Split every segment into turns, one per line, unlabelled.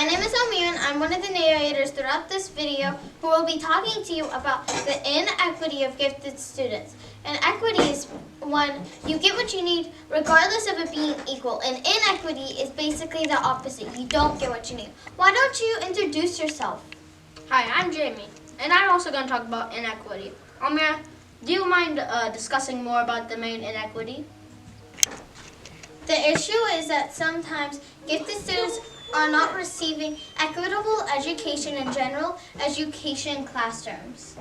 My name is Amir and I'm one of the narrators throughout this video who will be talking to you about the inequity of gifted students. Inequity is when you get what you need regardless of it being equal. And inequity is basically the opposite. You don't get what you need. Why don't you introduce yourself?
Hi, I'm Jamie, and I'm also going to talk about inequity. Amir, do you mind discussing more about the main inequity?
The issue is that sometimes gifted students are not receiving equitable education in general education classrooms.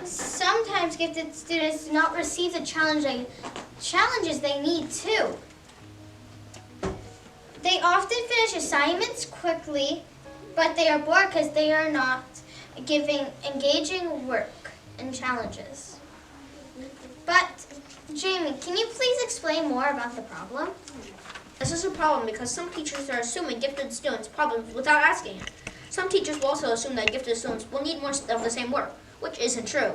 Sometimes gifted students do not receive the challenges they need too. They often finish assignments quickly, but they are bored because they are not giving engaging work and challenges. But Jamie, can you please explain more about the problem?
This is a problem because some teachers are assuming gifted students' problems without asking it. Some teachers will also assume that gifted students will need more of the same work, which isn't true,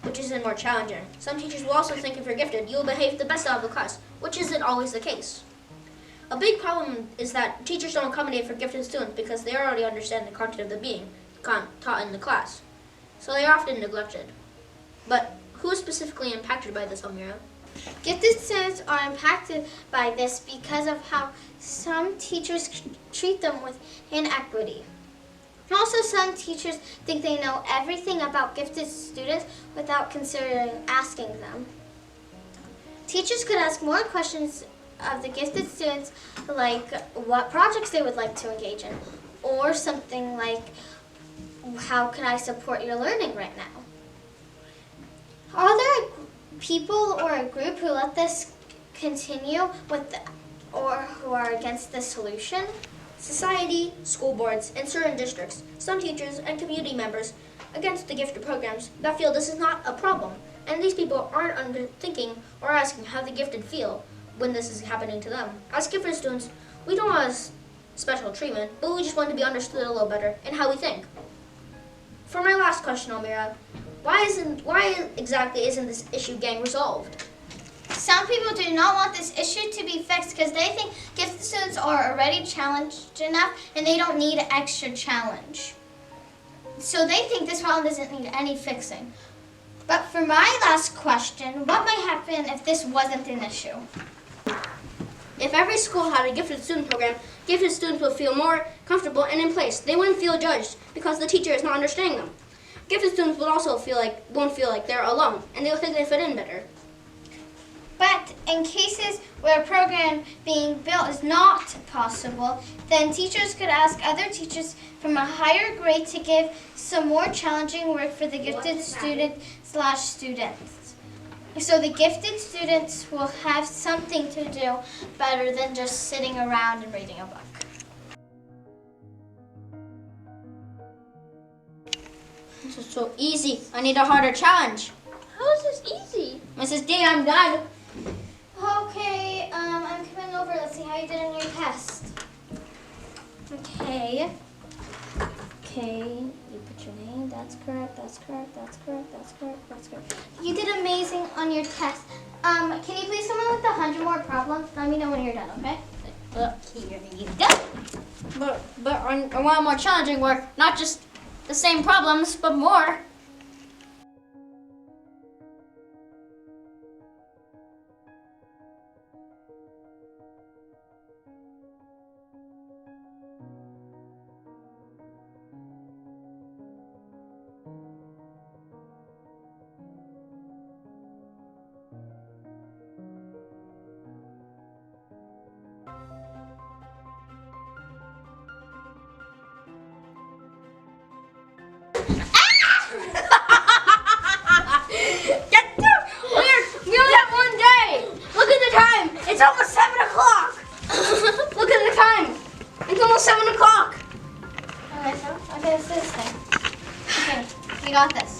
which isn't more challenging. Some teachers will also think if you're gifted, you'll behave the best out of the class, which isn't always the case. A big problem is that teachers don't accommodate for gifted students because they already understand the content of the being taught in the class, so they are often neglected. But who is specifically impacted by this, Amira?
Gifted students are impacted by this because of how some teachers treat them with inequity. Also, some teachers think they know everything about gifted students without considering asking them. Teachers could ask more questions of the gifted students, like what projects they would like to engage in, or something like, how can I support your learning right now? Are there people or a group who let this continue or who are against the solution?
Society, school boards, and certain districts, some teachers and community members against the gifted programs that feel this is not a problem, and these people aren't thinking or asking how the gifted feel when this is happening to them. As gifted students, we don't want special treatment, but we just want to be understood a little better in how we think. For my last question, Almira, why exactly isn't this issue getting resolved?
Some people do not want this issue to be fixed because they think gifted students are already challenged enough and they don't need extra challenge. So they think this problem doesn't need any fixing. But for my last question, what might happen if this wasn't an issue?
If every school had a gifted student program, gifted students would feel more comfortable and in place. They wouldn't feel judged because the teacher is not understanding them. Gifted students would also won't feel like they're alone, and they'll think they fit in better.
But in cases where a program being built is not possible, then teachers could ask other teachers from a higher grade to give some more challenging work for the gifted students. So the gifted students will have something to do better than just sitting around and reading a book.
This is so easy. I need a harder challenge.
How is this easy?
Mrs. D, I'm done.
Okay, I'm coming over. Let's see how you did in your test. Okay, you put your name. That's correct, that's correct, that's correct, that's correct, that's correct. You did amazing on your test. Can you please come in with 100 more problems? Let me know when you're done, okay?
Here you go. But I want more challenging work, not just the same problems, but more. We only have one day. Look at the time. It's almost 7 o'clock. Look at the time. It's almost 7 o'clock.
Okay, let's do this thing. Okay, we got this.